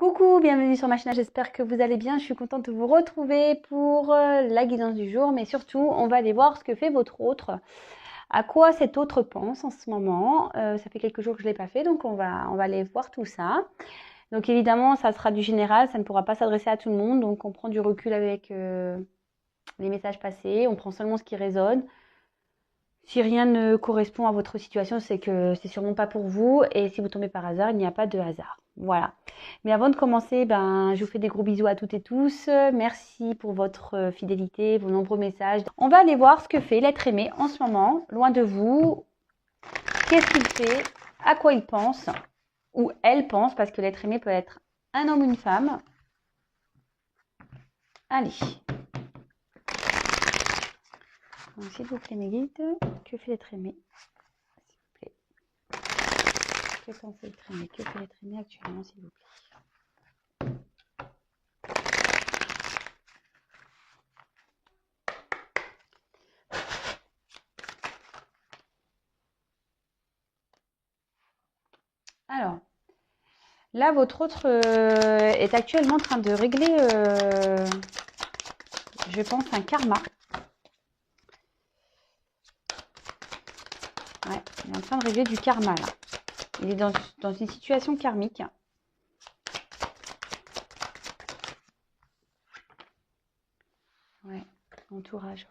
Coucou, bienvenue sur ma chaîne, j'espère que vous allez bien. Je suis contente de vous retrouver pour la guidance du jour, mais surtout, on va aller voir ce que fait votre autre, à quoi cet autre pense en ce moment. Ça fait quelques jours que je ne l'ai pas fait, donc on va aller voir tout ça. Donc évidemment, ça sera du général, ça ne pourra pas s'adresser à tout le monde, donc on prend du recul avec les messages passés, on prend seulement ce qui résonne. Si rien ne correspond à votre situation, c'est que c'est sûrement pas pour vous. Et si vous tombez par hasard, il n'y a pas de hasard. Voilà. Mais avant de commencer, je vous fais des gros bisous à toutes et tous. Merci pour votre fidélité, vos nombreux messages. On va aller voir ce que fait l'être aimé en ce moment, loin de vous. Qu'est-ce qu'il fait? À quoi il pense? Ou elle pense, parce que l'être aimé peut être un homme ou une femme. Allez. Donc, s'il vous plaît, mes guides, que fait l'être aimé? S'il vous plaît. Que pense l'être aimé? Que fait l'être aimé actuellement, s'il vous plaît? Alors, là, votre autre est actuellement en train de régler, je pense, un karma. Ouais, il est en train de régler du karma, là. Il est dans une situation karmique. Ouais, entourage.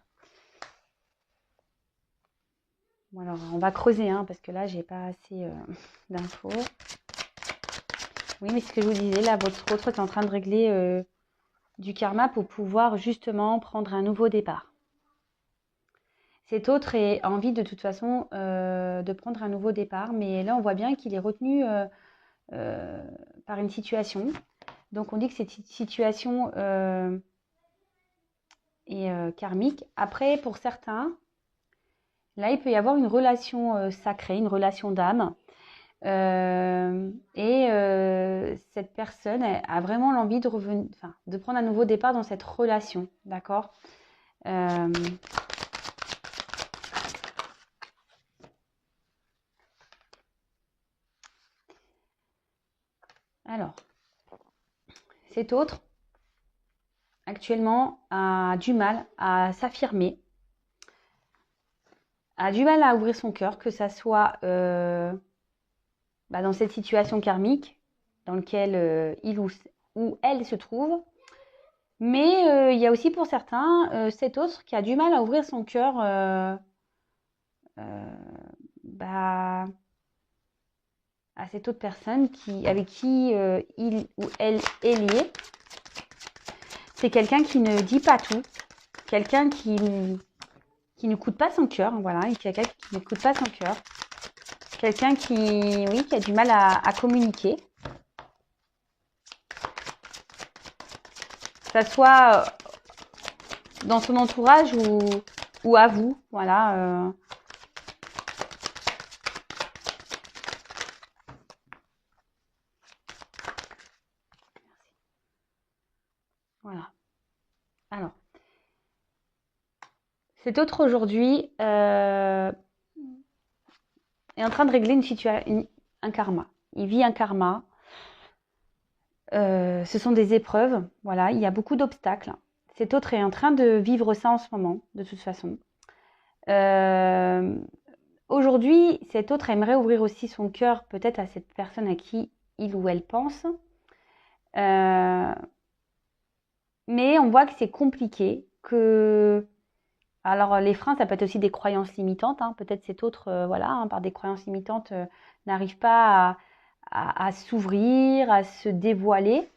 Bon, alors, on va creuser, hein, parce que là, j'ai pas assez d'infos. Oui, mais ce que je vous disais, là, votre autre est en train de régler du karma pour pouvoir justement prendre un nouveau départ. Cet autre a envie de toute façon de prendre un nouveau départ, mais là, on voit bien qu'il est retenu par une situation. Donc, on dit que cette situation est karmique. Après, pour certains, là, il peut y avoir une relation sacrée, une relation d'âme. Cette personne a vraiment l'envie de revenir, enfin, de prendre un nouveau départ dans cette relation, d'accord? Alors, cet autre, actuellement, a du mal à s'affirmer, a du mal à ouvrir son cœur, que ça soit dans cette situation karmique dans laquelle il ou elle se trouve. Mais il y a aussi pour certains cet autre qui a du mal à ouvrir son cœur euh, bah, à cette autre personne avec qui il ou elle est lié. C'est quelqu'un qui ne dit pas tout, quelqu'un qui ne coûte pas son cœur, voilà, quelqu'un qui ne coûte pas son cœur, quelqu'un qui a du mal à communiquer. Que ça soit dans son entourage ou à vous, voilà. Voilà. Alors, cet autre aujourd'hui est en train de régler un karma. Il vit un karma. Ce sont des épreuves, voilà, il y a beaucoup d'obstacles. Cet autre est en train de vivre ça en ce moment, de toute façon. Aujourd'hui, cet autre aimerait ouvrir aussi son cœur peut-être à cette personne à qui il ou elle pense. Mais on voit que c'est compliqué, que... Alors, les freins, ça peut être aussi des croyances limitantes, hein. Peut-être cet autre, par des croyances limitantes, n'arrive pas à s'ouvrir, à se dévoiler.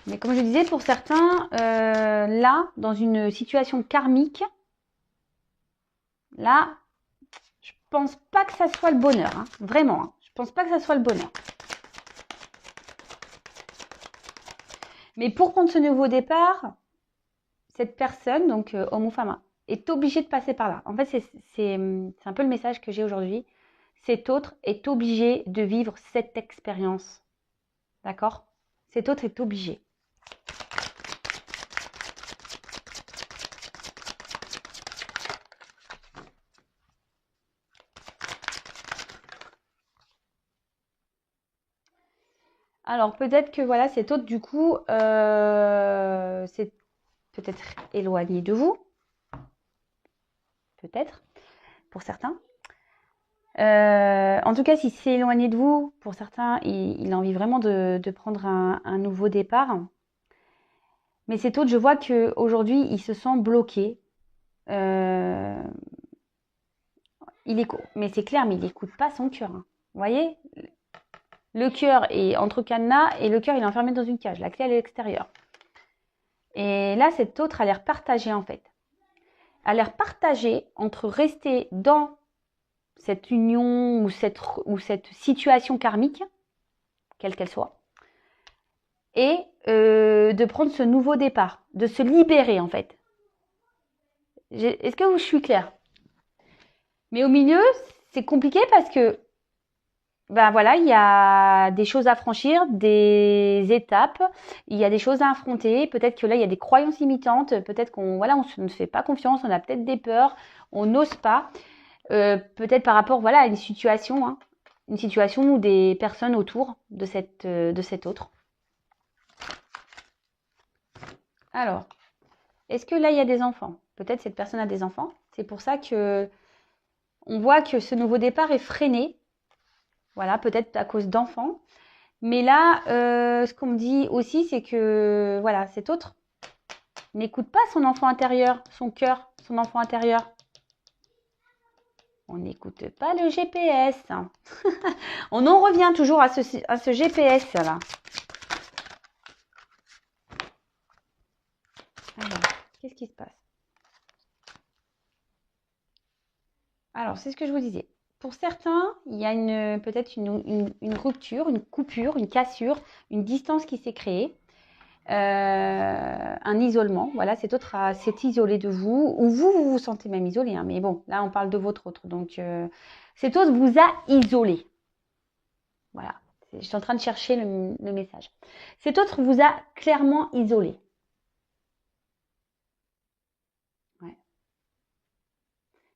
Mais comme je disais, pour certains, là, dans une situation karmique, là, je pense pas que ça soit le bonheur, hein, vraiment. Hein, je pense pas que ça soit le bonheur. Mais pour prendre ce nouveau départ, cette personne, donc homme ou femme, est obligée de passer par là. En fait, c'est un peu le message que j'ai aujourd'hui. Cet autre est obligé de vivre cette expérience. D'accord? Cet autre est obligé. Alors peut-être que voilà, cet autre du coup, c'est peut-être éloigné de vous, peut-être, pour certains. En tout cas, si c'est éloigné de vous, pour certains, il a envie vraiment de prendre un nouveau départ. Mais cet autre, je vois qu'aujourd'hui, il se sent bloqué. Euh, mais c'est clair, mais il n'écoute pas son cœur, hein. Vous voyez, le cœur est entre cadenas et le cœur il est enfermé dans une cage. La clé elle est à l'extérieur. Et là, cet autre a l'air partagé en fait. A l'air partagé entre rester dans cette union ou cette situation karmique, quelle qu'elle soit, et de prendre ce nouveau départ, de se libérer en fait. Est-ce que je suis claire? Mais au milieu, c'est compliqué parce que ben voilà, il y a des choses à franchir, des étapes, il y a des choses à affronter. Peut-être que là, il y a des croyances limitantes. Peut-être qu'on voilà, on ne se fait pas confiance, on a peut-être des peurs, on n'ose pas. Peut-être par rapport voilà à une situation ou des personnes autour de cet autre. Alors, est-ce que là, il y a des enfants? Peut-être cette personne a des enfants. C'est pour ça que on voit que ce nouveau départ est freiné. Voilà, peut-être à cause d'enfants. Mais là, ce qu'on me dit aussi, c'est que voilà, cet autre n'écoute pas son enfant intérieur, son cœur, son enfant intérieur. On n'écoute pas le GPS. On en revient toujours à ce GPS là. Alors, qu'est-ce qui se passe? Alors, c'est ce que je vous disais. Pour certains, il y a peut-être une rupture, une coupure, une cassure, une distance qui s'est créée. Un isolement, voilà, cet autre s'est isolé de vous, ou vous vous sentez même isolé, hein, mais bon, là on parle de votre autre, donc cet autre vous a isolé, voilà, je suis en train de chercher le message. Cet autre vous a clairement isolé, ouais.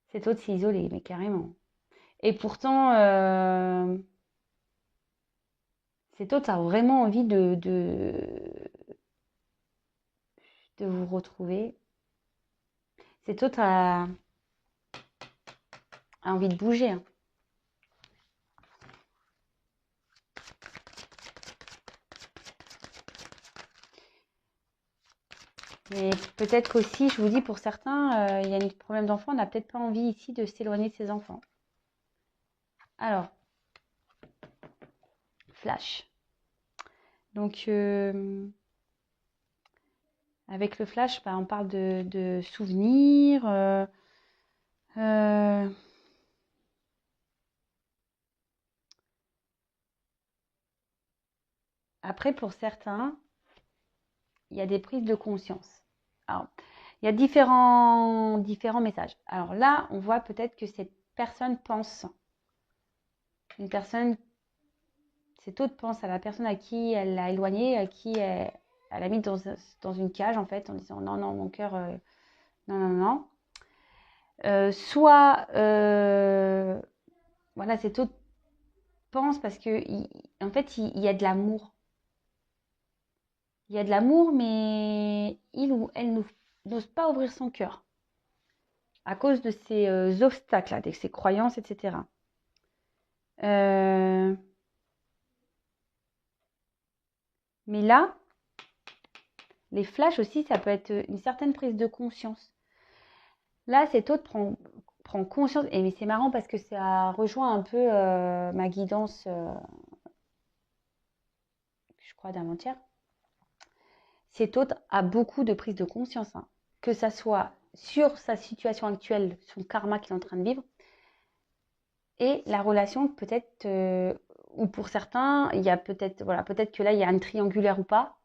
Cet autre s'est isolé, mais carrément. Et pourtant, cet autre a vraiment envie de vous retrouver. Cet autre a envie de bouger, hein. Mais peut-être qu'aussi, je vous dis, pour certains, il y a un problème d'enfant, on n'a peut-être pas envie ici de s'éloigner de ses enfants. Alors, flash. Donc, avec le flash, bah, on parle de souvenirs. Euh, Après, pour certains, il y a des prises de conscience. Alors, il y a différents messages. Alors là, on voit peut-être que cette personne pense, une personne, cette autre pense à la personne à qui elle l'a éloignée, à qui elle a mis dans une cage en fait, en disant non, non, mon cœur, non, non, non. Soit, voilà, cette autre pense parce que, en fait, il y a de l'amour. Il y a de l'amour, mais il ou elle n'ose pas ouvrir son cœur à cause de ces obstacles, de ces croyances, etc. Mais là, les flashs aussi, ça peut être une certaine prise de conscience. Là, cet autre prend conscience. Et mais c'est marrant parce que ça rejoint un peu ma guidance, je crois, d'avant-hier. Cet autre a beaucoup de prise de conscience, hein. Que ça soit sur sa situation actuelle, son karma qu'il est en train de vivre, et la relation peut-être, ou pour certains, il y a peut-être, voilà, peut-être que là, il y a un triangulaire ou pas.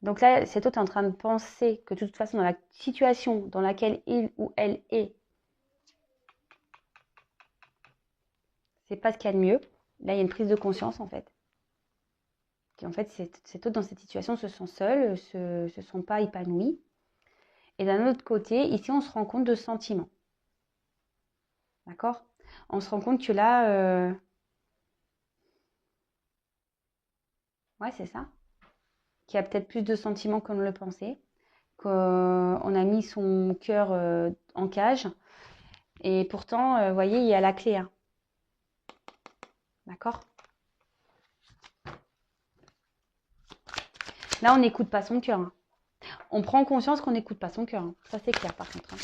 Donc là, cet autre est en train de penser que de toute façon, dans la situation dans laquelle il ou elle est, c'est pas ce qu'il y a de mieux. Là, il y a une prise de conscience, en fait. Et en fait, cet autre, dans cette situation, se sent seul, se sent pas épanoui. Et d'un autre côté, ici, on se rend compte de sentiments. D'accord? On se rend compte que là, Ouais, c'est ça. Qui a peut-être plus de sentiments qu'on ne le pensait. Qu'on a mis son cœur en cage. Et pourtant, vous voyez, il y a la clé. Hein. D'accord? Là, on n'écoute pas son cœur. Hein. On prend conscience qu'on n'écoute pas son cœur. Hein. Ça, c'est clair, par contre. Hein.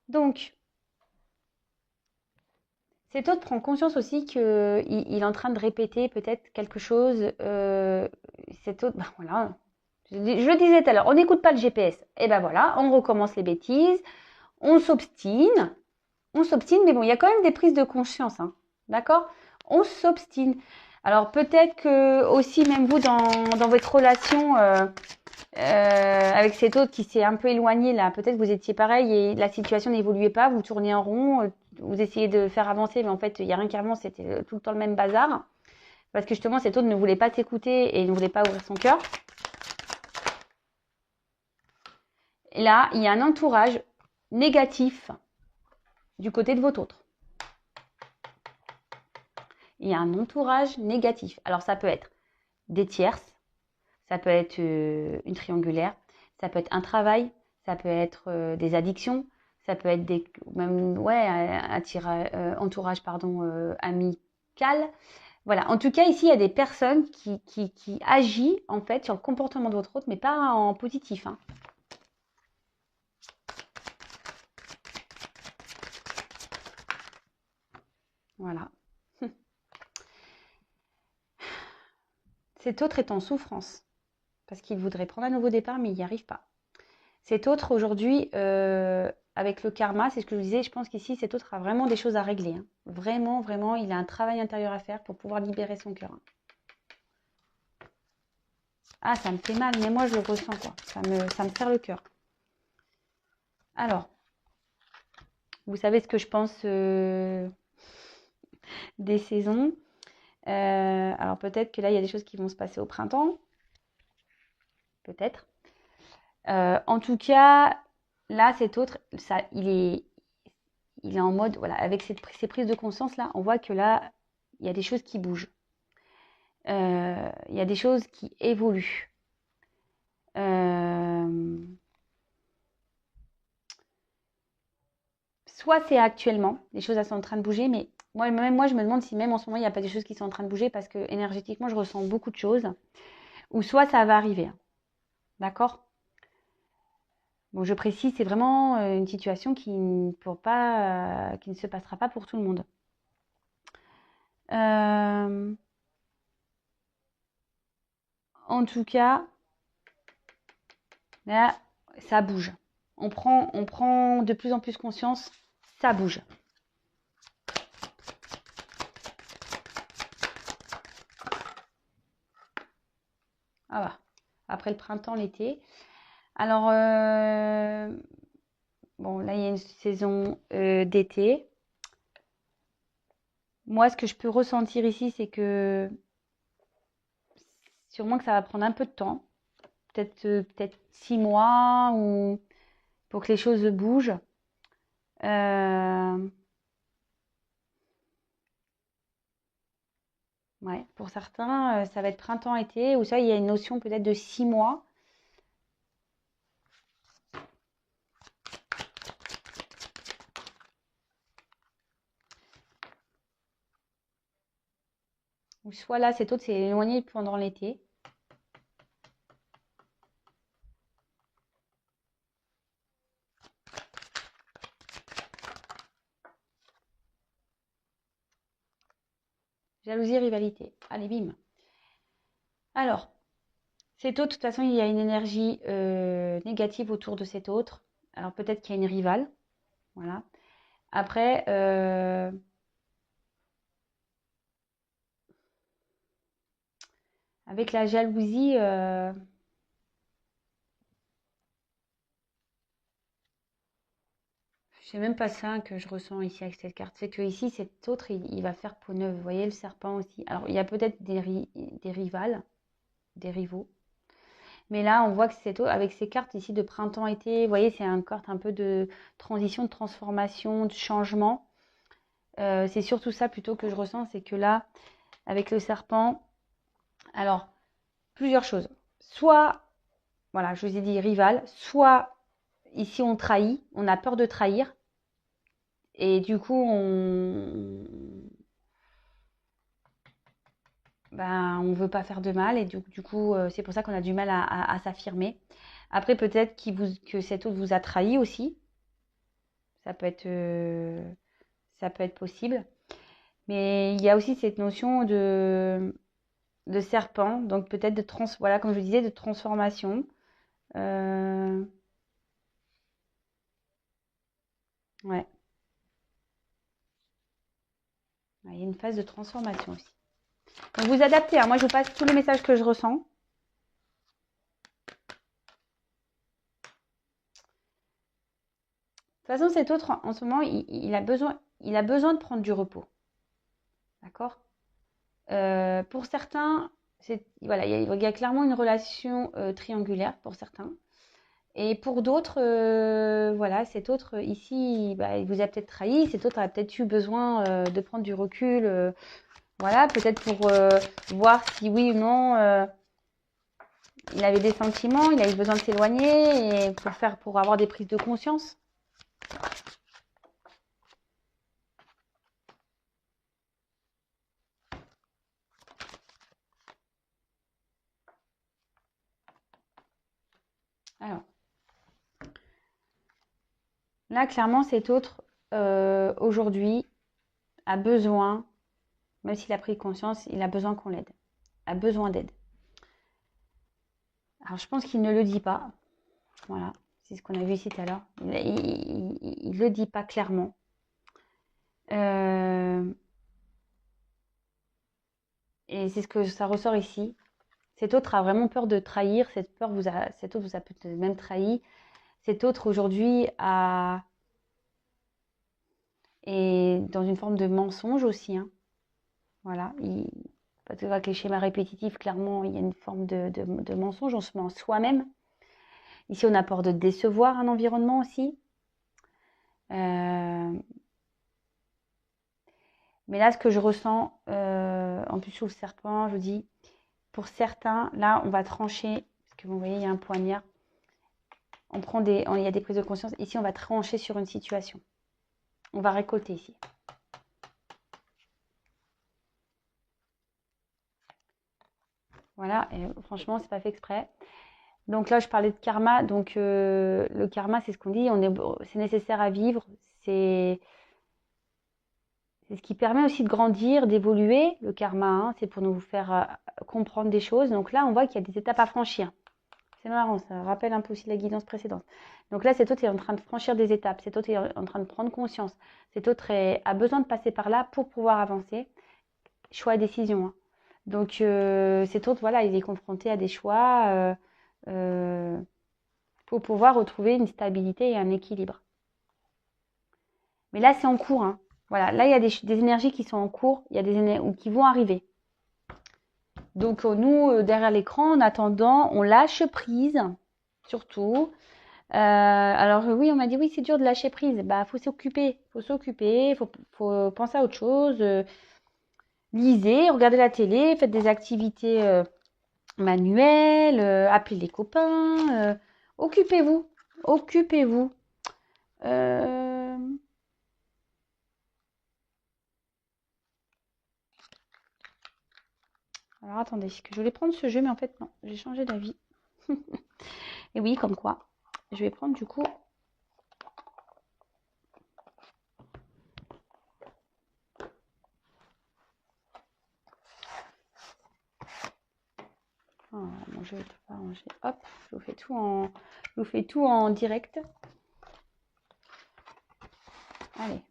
Donc, cet autre prend conscience aussi qu'il est en train de répéter peut-être quelque chose. Cet autre, ben voilà. Je disais tout à l'heure, on n'écoute pas le GPS. Et ben voilà, on recommence les bêtises. On s'obstine. On s'obstine, mais bon, il y a quand même des prises de conscience. Hein, d'accord? On s'obstine. Alors peut-être que aussi, même vous, dans votre relation avec cet autre qui s'est un peu éloigné, là, peut-être que vous étiez pareil et la situation n'évoluait pas, vous tournez en rond, vous essayez de faire avancer, mais en fait, il n'y a rien qui avance, c'était tout le temps le même bazar. Parce que justement, cet autre ne voulait pas s'écouter et ne voulait pas ouvrir son cœur. Et là, il y a un entourage négatif du côté de votre autre. Il y a un entourage négatif. Alors, ça peut être des tierces, ça peut être une triangulaire, ça peut être un travail, ça peut être des addictions, ça peut être même un entourage amical. Voilà. En tout cas, ici, il y a des personnes qui agissent en fait sur le comportement de votre autre, mais pas en positif. Hein. Voilà. Cet autre est en souffrance parce qu'il voudrait prendre un nouveau départ, mais il n'y arrive pas. Cet autre aujourd'hui, avec le karma, c'est ce que je vous disais, je pense qu'ici, cet autre a vraiment des choses à régler. Hein. Vraiment, vraiment, il a un travail intérieur à faire pour pouvoir libérer son cœur. Hein. Ah, ça me fait mal, mais moi, je le ressens, quoi. Ça me serre le cœur. Alors, vous savez ce que je pense des saisons. Alors, peut-être que là, il y a des choses qui vont se passer au printemps. Peut-être. En tout cas, là, cet autre, il est en mode, voilà, avec ces prises de conscience là, on voit que là, il y a des choses qui bougent. Il y a des choses qui évoluent. Soit c'est actuellement, les choses elles sont en train de bouger, mais moi, je me demande si même en ce moment, il n'y a pas des choses qui sont en train de bouger parce que énergétiquement, je ressens beaucoup de choses. Ou soit ça va arriver. D'accord? Bon, je précise, c'est vraiment une situation qui ne se passera pas pour tout le monde. En tout cas, là, ça bouge. On prend de plus en plus conscience, ça bouge. Ah bah, après le printemps, l'été. Alors, bon, là, il y a une saison d'été. Moi, ce que je peux ressentir ici, c'est que sûrement que ça va prendre un peu de temps. Peut-être 6 mois ou pour que les choses bougent. Ouais, pour certains, ça va être printemps-été, ou ça, il y a une notion peut-être de 6 mois. Ou soit là, cet autre s'est éloigné pendant l'été. Jalousie, rivalité. Allez, bim. Alors, cet autre, de toute façon, il y a une énergie négative autour de cet autre. Alors, peut-être qu'il y a une rivale. Voilà. Après, avec la jalousie, c'est même pas ça que je ressens ici avec cette carte. C'est que ici, cet autre, il va faire peau neuve. Vous voyez le serpent aussi. Alors, il y a peut-être des rivales, des rivaux. Mais là, on voit que c'est avec ces cartes ici de printemps-été, vous voyez, c'est une carte un peu de transition, de transformation, de changement. C'est surtout ça plutôt que je ressens, c'est que là, avec le serpent, alors, plusieurs choses. Soit, voilà, je vous ai dit rival, soit ici on trahit, on a peur de trahir, et du coup, on veut pas faire de mal, et du coup, c'est pour ça qu'on a du mal à s'affirmer. Après, peut-être que cet autre vous a trahi aussi. Ça peut être possible. Mais il y a aussi cette notion de serpent, donc peut-être voilà, comme je disais, de transformation. Ouais. Il y a une phase de transformation aussi. Donc vous adaptez, hein. Moi je vous passe tous les messages que je ressens. De toute façon, cet autre, en ce moment, il a besoin de prendre du repos. D'accord. Pour certains, voilà, il y a clairement une relation triangulaire pour certains. Et pour d'autres, voilà, cet autre ici, il vous a peut-être trahi, cet autre a peut-être eu besoin de prendre du recul, voilà, peut-être pour voir si oui ou non il avait des sentiments, il a eu besoin de s'éloigner et pour avoir des prises de conscience. Alors, là, clairement, cet autre, aujourd'hui, a besoin, même s'il a pris conscience, il a besoin qu'on l'aide, a besoin d'aide. Alors, je pense qu'il ne le dit pas. Voilà, c'est ce qu'on a vu ici tout à l'heure. Il ne le dit pas clairement. Et c'est ce que ça ressort ici. Cet autre a vraiment peur de trahir. Cet autre vous a peut-être même trahi. Cet autre aujourd'hui est dans une forme de mensonge aussi. Hein. Voilà. Parce que avec les schémas répétitifs, clairement, il y a une forme de mensonge. On se ment soi-même. Ici, on a peur de décevoir un environnement aussi. Mais là, ce que je ressens, en plus sous le serpent, je vous dis, pour certains, là, on va trancher, parce que vous voyez, il y a un poignard. Il y a des prises de conscience. Ici, on va trancher sur une situation. On va récolter ici. Voilà, et franchement, c'est pas fait exprès. Donc là, je parlais de karma. Donc le karma, c'est ce qu'on dit, c'est nécessaire à vivre. C'est ce qui permet aussi de grandir, d'évoluer. Le karma, hein, c'est pour nous faire comprendre des choses. Donc là, on voit qu'il y a des étapes à franchir. C'est marrant, ça rappelle un peu aussi la guidance précédente. Donc là, cet autre est en train de franchir des étapes. Cet autre est en train de prendre conscience. Cet autre a besoin de passer par là pour pouvoir avancer. Choix et décision. Hein. Donc cet autre, voilà, il est confronté à des choix pour pouvoir retrouver une stabilité et un équilibre. Mais là, c'est en cours. Hein. Voilà, là, il y a des énergies qui sont en cours, il y a des énergies qui vont arriver. Donc nous, derrière l'écran, en attendant, on lâche prise, surtout. Alors oui, on m'a dit oui, c'est dur de lâcher prise. Bah, faut s'occuper, faut penser à autre chose. Lisez, regardez la télé, faites des activités manuelles, appelez les copains. Occupez-vous, occupez-vous. Alors attendez, que je voulais prendre ce jeu, mais en fait non, j'ai changé d'avis. Et oui, comme quoi. Je vais prendre du coup. Oh, mon jeu ne peut pas ranger. Hop, je vous fais tout en direct. Allez.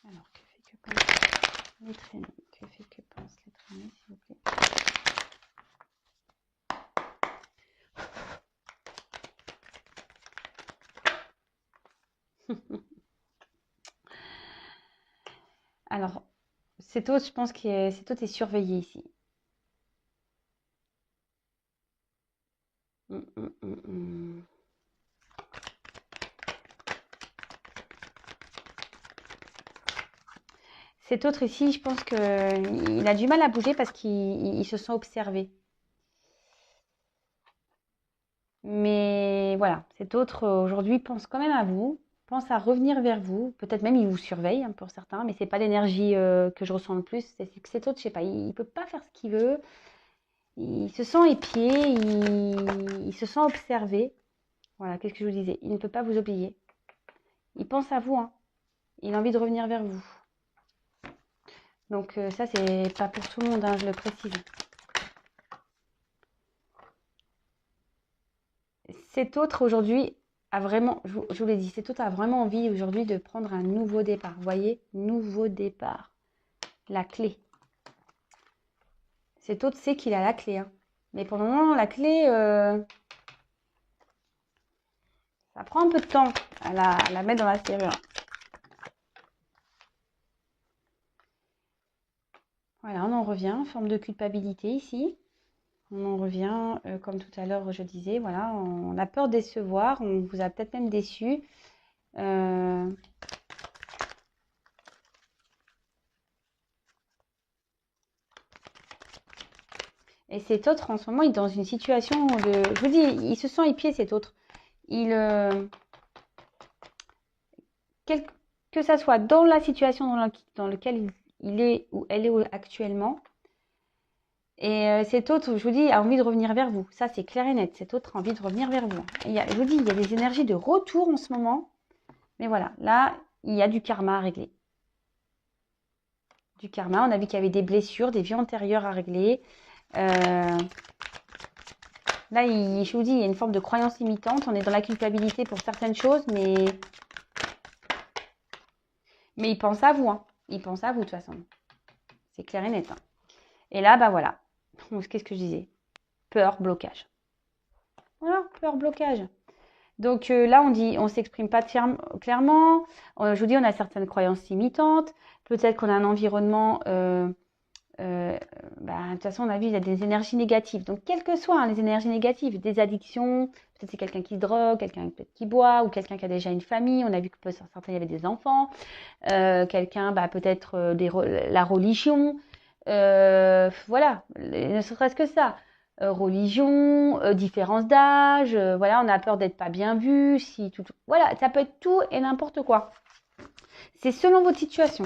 Alors, que fait que pense les traînées? Que fait que pense les traînées, s'il vous plaît? Alors, cet autre, je pense que cet autre est surveillé ici. Hum, hum, hum, hum. Cet autre ici, je pense qu'il a du mal à bouger parce qu'il se sent observé. Mais voilà, cet autre aujourd'hui pense quand même à vous, pense à revenir vers vous. Peut-être même il vous surveille hein, pour certains, mais c'est pas l'énergie que je ressens le plus. C'est que cet autre, je sais pas, il peut pas faire ce qu'il veut. Il se sent épié, il se sent observé. Voilà, qu'est-ce que je vous disais? Il ne peut pas vous oublier. Il pense à vous, hein. Il a envie de revenir vers vous. Donc ça, c'est pas pour tout le monde, hein, je le précise. Cet autre aujourd'hui a vraiment, je vous l'ai dit, cet autre a vraiment envie aujourd'hui de prendre un nouveau départ. Vous voyez, nouveau départ. La clé. Cet autre sait qu'il a la clé. Hein. Mais pour le moment, la clé, ça prend un peu de temps à la mettre dans la serrure. Voilà, on en revient, forme de culpabilité ici. On en revient, comme tout à l'heure je disais, voilà, on a peur de décevoir, on vous a peut-être même déçu. Et cet autre, en ce moment, il est dans une situation de... Je vous dis, il se sent épié, cet autre. Il, que ça soit dans la situation dans laquelle il est ou elle est actuellement, et cet autre, je vous dis, a envie de revenir vers vous. Ça, c'est clair et net. Cet autre a envie de revenir vers vous. Je vous dis, il y a des énergies de retour en ce moment. Mais voilà, là, il y a du karma à régler. Du karma, on a vu qu'il y avait des blessures, des vies antérieures à régler. Là, je vous dis, il y a une forme de croyance limitante. On est dans la culpabilité pour certaines choses, mais il pense à vous. Hein. Il pense à vous, de toute façon. C'est clair et net. Hein. Et là, bah voilà. Qu'est-ce que je disais? Peur, blocage. Voilà, peur, blocage. Donc là, on s'exprime pas clairement. Je vous dis, on a certaines croyances limitantes. Peut-être qu'on a un environnement. De toute façon, on a vu, il y a des énergies négatives. Donc, quelles que soient hein, les énergies négatives, des addictions, peut-être c'est quelqu'un qui drogue, quelqu'un peut-être qui boit, ou quelqu'un qui a déjà une famille. On a vu que pour certains, il y avait des enfants. Quelqu'un, peut-être la religion. Voilà, ne serait-ce que ça. Religion, différence d'âge, voilà, on a peur d'être pas bien vu, voilà, ça peut être tout et n'importe quoi. C'est selon votre situation.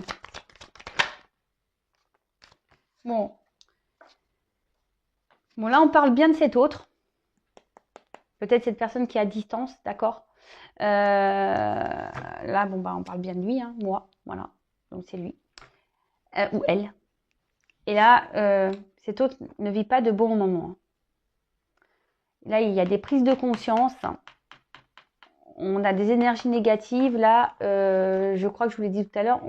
Bon, là, on parle bien de cet autre. Peut-être cette personne qui est à distance, d'accord. Là, on parle bien de lui, hein, moi, voilà. Donc, c'est lui. Ou elle. Et là, cet autre ne vit pas de bons moments. Là, il y a des prises de conscience. On a des énergies négatives. Là, je crois que je vous l'ai dit tout à l'heure,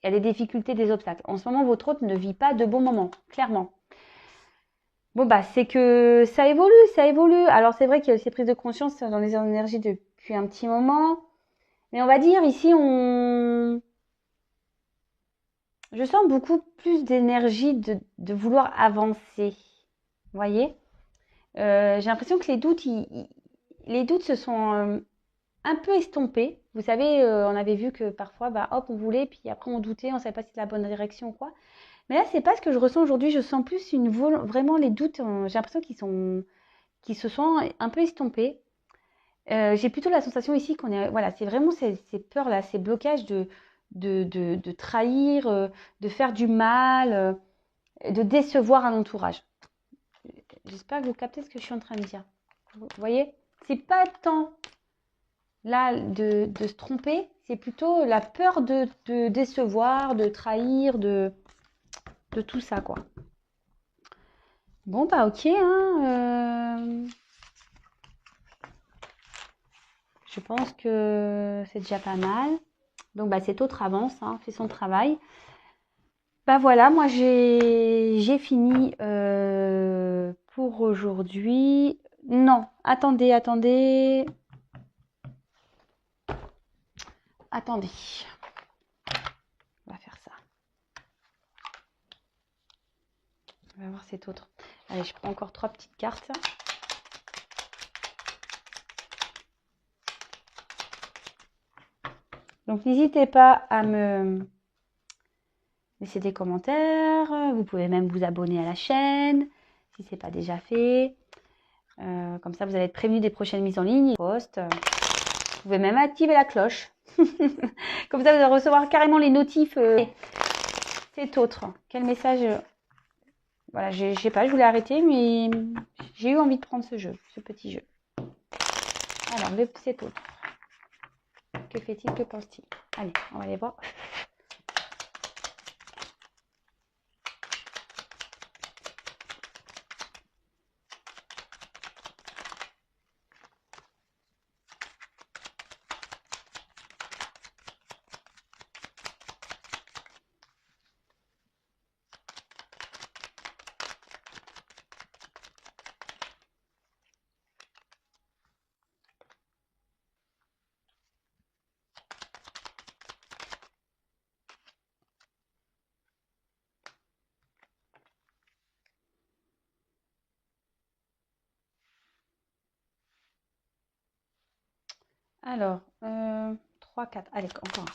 il y a des difficultés, des obstacles. En ce moment, votre autre ne vit pas de bons moments, clairement. Bon, c'est que ça évolue. Alors, c'est vrai qu'il y a ces prises de conscience dans les énergies depuis un petit moment. Mais on va dire, ici, je sens beaucoup plus d'énergie de vouloir avancer. Vous voyez? J'ai l'impression que les doutes se sont un peu estompés. Vous savez, on avait vu que parfois, hop, on voulait, puis après on doutait, on ne savait pas si c'était la bonne direction ou quoi. Mais là, c'est pas ce que je ressens aujourd'hui. Je sens plus vraiment les doutes. J'ai l'impression qu'ils se sont un peu estompés. J'ai plutôt la sensation ici qu'on est, voilà, c'est vraiment ces peurs-là, ces blocages de trahir, de faire du mal, de décevoir un entourage. J'espère que vous captez ce que je suis en train de dire. Vous voyez? C'est pas tant là de se tromper, c'est plutôt la peur de décevoir, de trahir, de tout ça, quoi. Bon, ok, hein. Je pense que c'est déjà pas mal. Donc, cet autre avance, hein, fait son travail. Voilà, moi j'ai fini pour aujourd'hui. Non, attendez. attendez. On va faire ça. On va voir cet autre. Allez, je prends encore 3 petites cartes. Donc, n'hésitez pas à me laisser des commentaires. Vous pouvez même vous abonner à la chaîne si ce n'est pas déjà fait. Comme ça, vous allez être prévenu des prochaines mises en ligne. Vous pouvez même activer la cloche. Comme ça, vous allez recevoir carrément les notifs. C'est autre. Quel message voilà, je sais pas, je voulais arrêter, mais j'ai eu envie de prendre ce jeu, ce petit jeu. Alors, cet autre. Que fait-il, que pense-t-il? Allez, on va aller voir. Alors, 3, 4. Allez, encore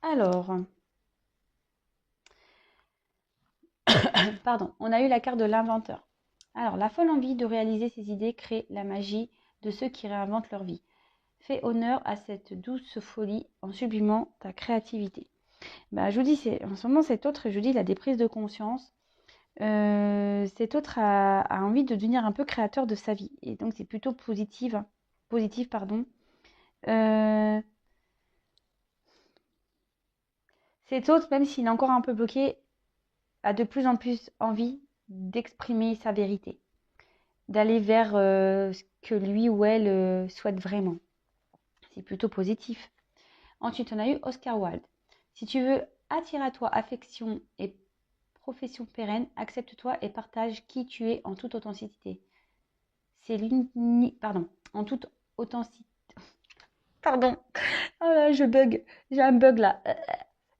un. Alors, pardon, on a eu la carte de l'inventeur. Alors, la folle envie de réaliser ses idées crée la magie de ceux qui réinventent leur vie. Fais honneur à cette douce folie en sublimant ta créativité. Bah, je vous dis, en ce moment, cet autre, je vous dis, il a des prises de conscience. Cet autre a envie de devenir un peu créateur de sa vie. Et donc, c'est plutôt positif, pardon. Cet autre, même s'il est encore un peu bloqué, a de plus en plus envie d'exprimer sa vérité, d'aller vers ce que lui ou elle souhaite vraiment. C'est plutôt positif. Ensuite, on a eu Oscar Wilde. Si tu veux attirer à toi affection et profession pérenne, accepte-toi et partage qui tu es en toute authenticité. C'est l'unique... Pardon. En toute authenticité. Pardon. Oh là, je bug. J'ai un bug là.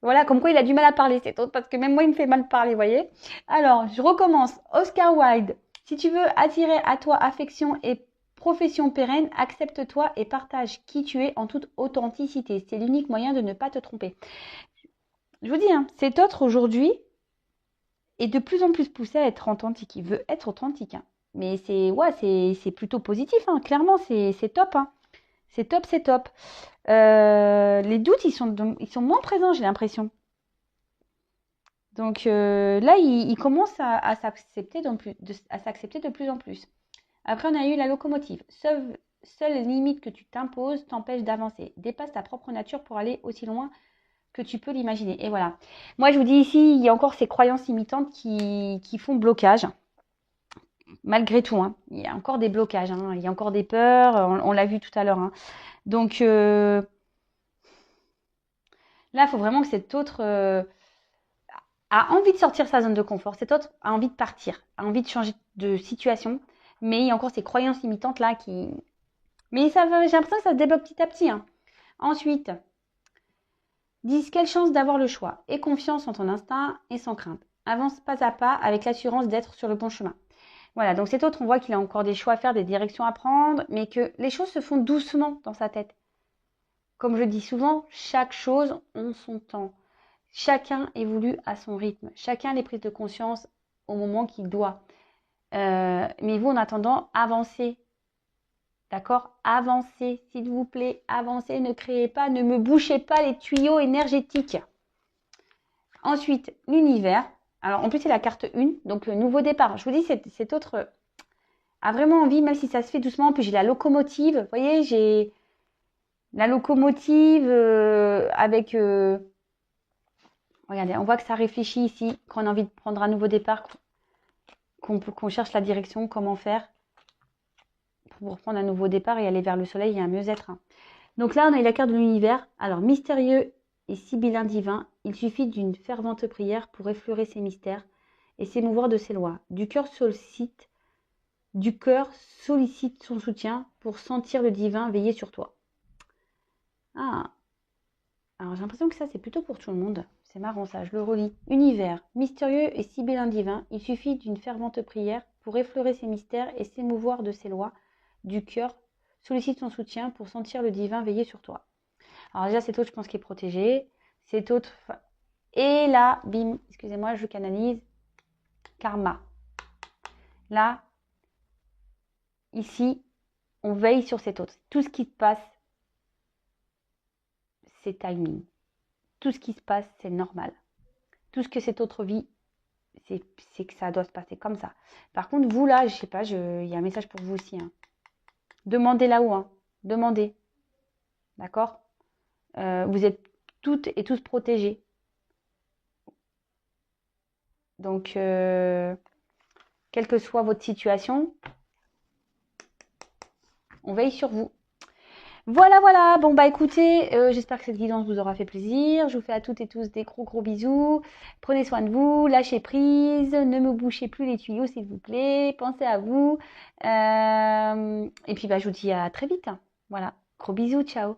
Voilà, comme quoi il a du mal à parler, cet autre, parce que même moi, il me fait mal parler, vous voyez. Alors, je recommence. Oscar Wilde. Si tu veux attirer à toi affection et profession pérenne, accepte-toi et partage qui tu es en toute authenticité. C'est l'unique moyen de ne pas te tromper. Je vous dis, hein, cet autre aujourd'hui est de plus en plus poussé à être authentique. Il veut être authentique. Hein. Mais c'est plutôt positif, hein. Clairement, c'est top. Hein. C'est top, c'est top. Les doutes, ils sont moins présents, j'ai l'impression. Donc là, il commence à s'accepter de plus en plus. Après, on a eu la locomotive. Seule limite que tu t'imposes t'empêche d'avancer. Dépasse ta propre nature pour aller aussi loin que tu peux l'imaginer. Et voilà. Moi, je vous dis ici, il y a encore ces croyances limitantes qui font blocage. Malgré tout, hein. Il y a encore des blocages. Hein. Il y a encore des peurs. On l'a vu tout à l'heure. Hein. Donc là, il faut vraiment que cet autre a envie de sortir de sa zone de confort. Cet autre a envie de partir, a envie de changer de situation. Mais il y a encore ces croyances limitantes là qui... Mais j'ai l'impression que ça se débloque petit à petit. Hein. Ensuite, 10. Quelle chance d'avoir le choix. Aie confiance en ton instinct et sans crainte. Avance pas à pas avec l'assurance d'être sur le bon chemin. Voilà, donc cet autre, on voit qu'il a encore des choix à faire, des directions à prendre, mais que les choses se font doucement dans sa tête. Comme je dis souvent, chaque chose en son temps. Chacun évolue à son rythme. Chacun a les prises de conscience au moment qu'il doit. Mais vous, en attendant, avancez. D'accord? Avancez, s'il vous plaît. Avancez, ne créez pas, ne me bouchez pas les tuyaux énergétiques. Ensuite, l'univers. Alors, en plus, c'est la carte 1, donc le nouveau départ. Je vous dis, cet autre a vraiment envie, même si ça se fait doucement. Puis j'ai la locomotive. Vous voyez, j'ai la locomotive avec... regardez, on voit que ça réfléchit ici, qu'on a envie de prendre un nouveau départ, qu'on cherche la direction, comment faire pour prendre un nouveau départ et aller vers le soleil et un mieux-être. Hein. Donc là, on a eu la carte de l'univers. Alors, mystérieux et sibyllin divin, il suffit d'une fervente prière pour effleurer ses mystères et s'émouvoir de ses lois. Du cœur sollicite du cœur sollicite son soutien pour sentir le divin veiller sur toi. Ah, alors j'ai l'impression que ça c'est plutôt pour tout le monde. C'est marrant ça, je le relis. Univers, mystérieux et sibyllin divin, il suffit d'une fervente prière pour effleurer ses mystères et s'émouvoir de ses lois. Du cœur sollicite son soutien pour sentir le divin veiller sur toi. Alors déjà cet autre je pense qu'il est protégé. Cet autre... Et là, bim, excusez-moi, je canalise. Karma. Là, ici, on veille sur cet autre. Tout ce qui se passe, c'est timing. Tout ce qui se passe, c'est normal. Tout ce que cette autre vit, c'est que ça doit se passer comme ça. Par contre, vous là, je sais pas, il y a un message pour vous aussi. Hein. Demandez là-haut. Hein. Demandez. D'accord vous êtes toutes et tous protégés. Donc, quelle que soit votre situation, on veille sur vous. Voilà, voilà. Bon, bah écoutez, j'espère que cette guidance vous aura fait plaisir. Je vous fais à toutes et tous des gros bisous. Prenez soin de vous, lâchez prise, ne me bouchez plus les tuyaux s'il vous plaît. Pensez à vous. Et puis, bah, je vous dis à très vite. Voilà. Gros bisous, ciao.